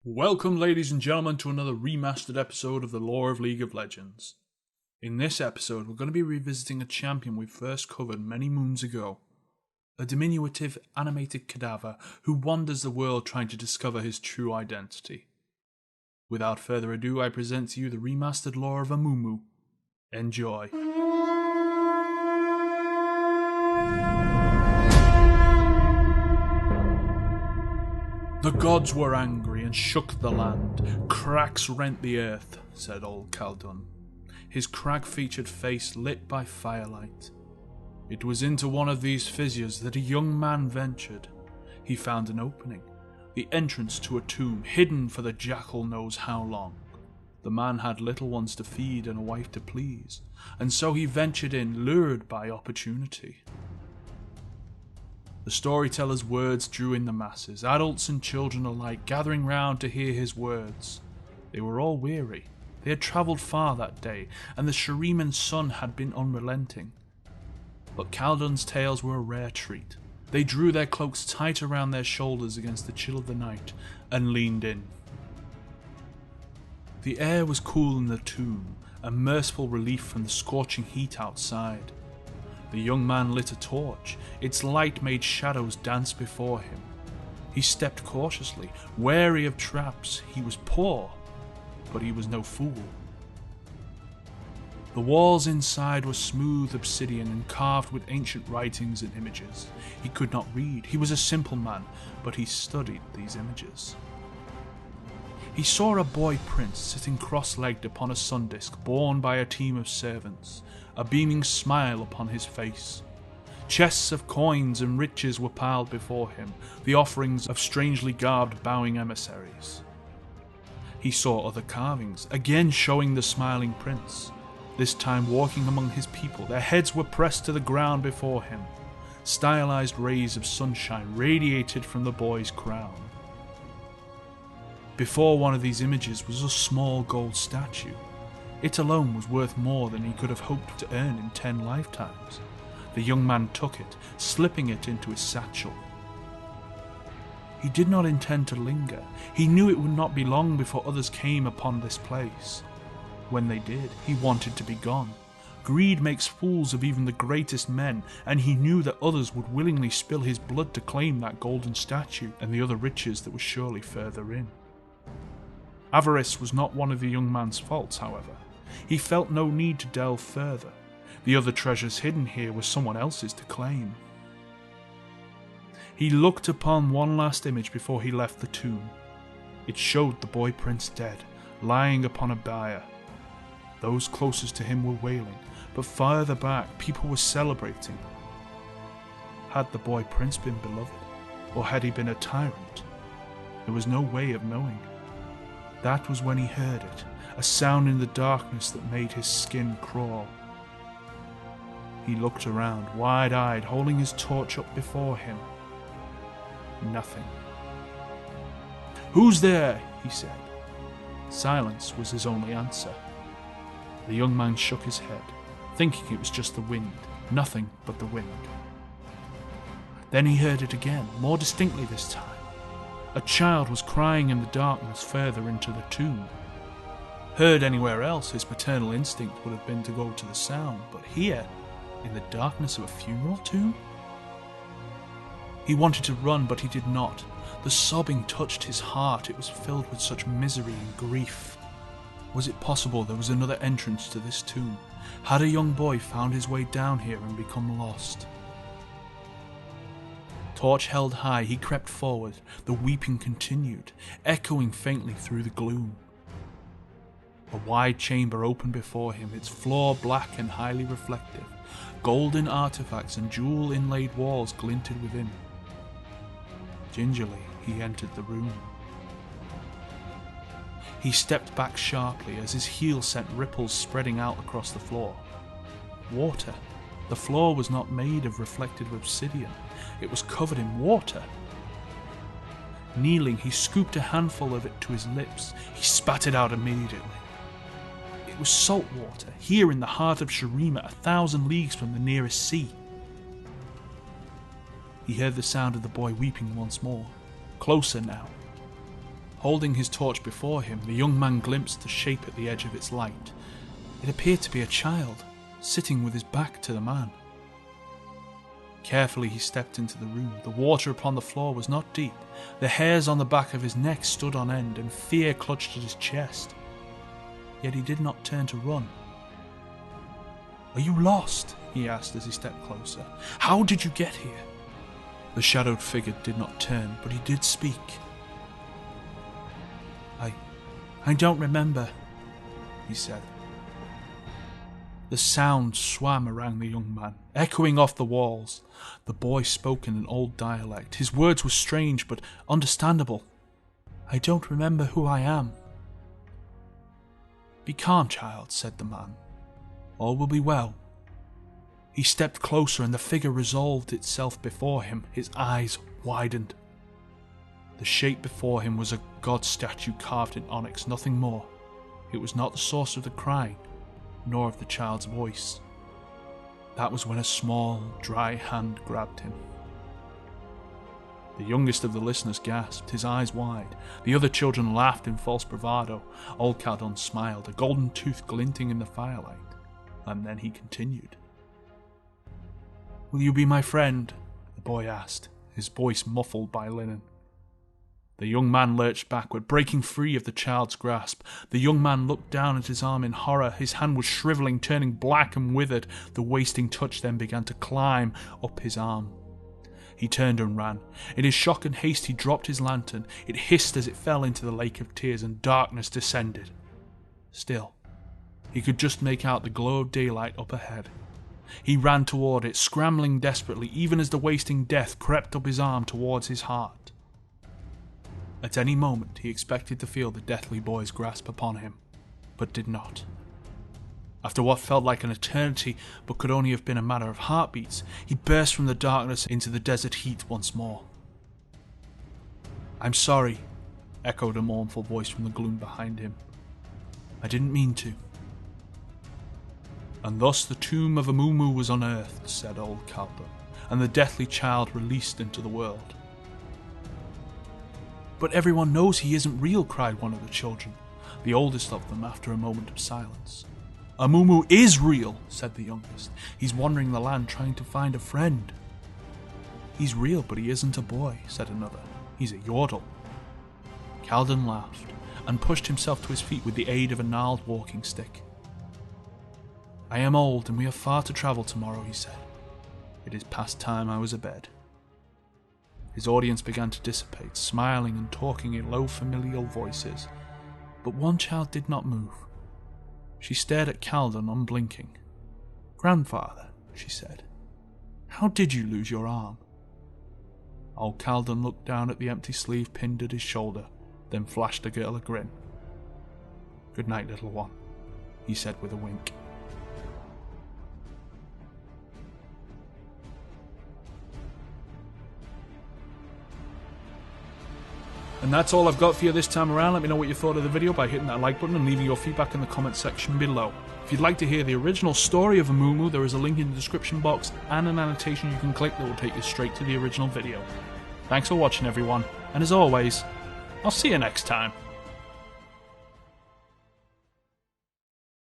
Welcome, ladies and gentlemen, to another remastered episode of the Lore of League of Legends. In this episode, we're going to be revisiting a champion we first covered many moons ago. A diminutive, animated cadaver who wanders the world trying to discover his true identity. Without further ado, I present to you the remastered lore of Amumu. Enjoy. The gods were angry and shook the land. Cracks rent the earth, said old Khaldun, his crag-featured face lit by firelight. It was into one of these fissures that a young man ventured. He found an opening, the entrance to a tomb, hidden for the jackal knows how long. The man had little ones to feed and a wife to please, and so he ventured in, lured by opportunity. The storyteller's words drew in the masses, adults and children alike gathering round to hear his words. They were all weary. They had travelled far that day, and the Shuriman sun had been unrelenting. But Khaldun's tales were a rare treat. They drew their cloaks tight around their shoulders against the chill of the night, and leaned in. The air was cool in the tomb, a merciful relief from the scorching heat outside. The young man lit a torch. Its light made shadows dance before him. He stepped cautiously, wary of traps. He was poor, but he was no fool. The walls inside were smooth obsidian and carved with ancient writings and images. He could not read. He was a simple man, but he studied these images. He saw a boy prince sitting cross-legged upon a sun disk borne by a team of servants, a beaming smile upon his face. Chests of coins and riches were piled before him, the offerings of strangely garbed bowing emissaries. He saw other carvings, again showing the smiling prince, this time walking among his people. Their heads were pressed to the ground before him. Stylized rays of sunshine radiated from the boy's crown. Before one of these images was a small gold statue. It alone was worth more than he could have hoped to earn in 10 lifetimes. The young man took it, slipping it into his satchel. He did not intend to linger. He knew it would not be long before others came upon this place. When they did, he wanted to be gone. Greed makes fools of even the greatest men, and he knew that others would willingly spill his blood to claim that golden statue and the other riches that were surely further in. Avarice was not one of the young man's faults, however. He felt no need to delve further. The other treasures hidden here were someone else's to claim. He looked upon one last image before he left the tomb. It showed the boy prince dead, lying upon a bier. Those closest to him were wailing, but farther back people were celebrating. Had the boy prince been beloved, or had he been a tyrant? There was no way of knowing. That was when he heard it, a sound in the darkness that made his skin crawl. He looked around, wide-eyed, holding his torch up before him. Nothing. "Who's there?" he said. Silence was his only answer. The young man shook his head, thinking it was just the wind, nothing but the wind. Then he heard it again, more distinctly this time. A child was crying in the darkness further into the tomb. Heard anywhere else, his paternal instinct would have been to go to the sound, but here, in the darkness of a funeral tomb? He wanted to run, but he did not. The sobbing touched his heart. It was filled with such misery and grief. Was it possible there was another entrance to this tomb? Had a young boy found his way down here and become lost? Torch held high, he crept forward. The weeping continued, echoing faintly through the gloom. A wide chamber opened before him, its floor black and highly reflective. Golden artifacts and jewel-inlaid walls glinted within. Gingerly, he entered the room. He stepped back sharply as his heel sent ripples spreading out across the floor. Water. The floor was not made of reflective obsidian. It was covered in water. Kneeling, he scooped a handful of it to his lips. He spat it out immediately. It was salt water, here in the heart of Shurima, 1,000 leagues from the nearest sea. He heard the sound of the boy weeping once more, closer now. Holding his torch before him, the young man glimpsed the shape at the edge of its light. It appeared to be a child, sitting with his back to the man. Carefully he stepped into the room. The water upon the floor was not deep. The hairs on the back of his neck stood on end, and fear clutched at his chest. Yet he did not turn to run. "Are you lost?" he asked as he stepped closer. "How did you get here?" The shadowed figure did not turn, but he did speak. I don't remember," he said. The sound swam around the young man, echoing off the walls. The boy spoke in an old dialect. His words were strange but understandable. "I don't remember who I am." "Be calm, child," said the man. "All will be well." He stepped closer and the figure resolved itself before him. His eyes widened. The shape before him was a god statue carved in onyx, nothing more. It was not the source of the crying, nor of the child's voice. That was when a small, dry hand grabbed him. The youngest of the listeners gasped, his eyes wide. The other children laughed in false bravado. Old Caldon smiled, a golden tooth glinting in the firelight. And then he continued. "Will you be my friend?" the boy asked, his voice muffled by linen. The young man lurched backward, breaking free of the child's grasp. The young man looked down at his arm in horror. His hand was shriveling, turning black and withered. The wasting touch then began to climb up his arm. He turned and ran. In his shock and haste he dropped his lantern. It hissed as it fell into the lake of tears, and darkness descended. Still, he could just make out the glow of daylight up ahead. He ran toward it, scrambling desperately, even as the wasting death crept up his arm towards his heart. At any moment he expected to feel the deathly boy's grasp upon him, but did not. After what felt like an eternity, but could only have been a matter of heartbeats, he burst from the darkness into the desert heat once more. "I'm sorry," echoed a mournful voice from the gloom behind him. "I didn't mean to." "And thus the tomb of Amumu was unearthed," said old Caldon, "and the deathly child released into the world." "But everyone knows he isn't real," cried one of the children, the oldest of them, after a moment of silence. "Amumu is real," said the youngest. "He's wandering the land trying to find a friend." "He's real, but he isn't a boy," said another. "He's a yordle." Caldon laughed, and pushed himself to his feet with the aid of a gnarled walking stick. "I am old, and we have far to travel tomorrow," he said. "It is past time I was abed." His audience began to dissipate, smiling and talking in low familial voices, but one child did not move. She stared at Caldon unblinking. "Grandfather," she said, "how did you lose your arm?" Old Caldon looked down at the empty sleeve pinned at his shoulder, then flashed the girl a grin. "Good night, little one," he said with a wink. And that's all I've got for you this time around. Let me know what you thought of the video by hitting that like button and leaving your feedback in the comment section below. If you'd like to hear the original story of Amumu, there is a link in the description box and an annotation you can click that will take you straight to the original video. Thanks for watching everyone, and as always, I'll see you next time.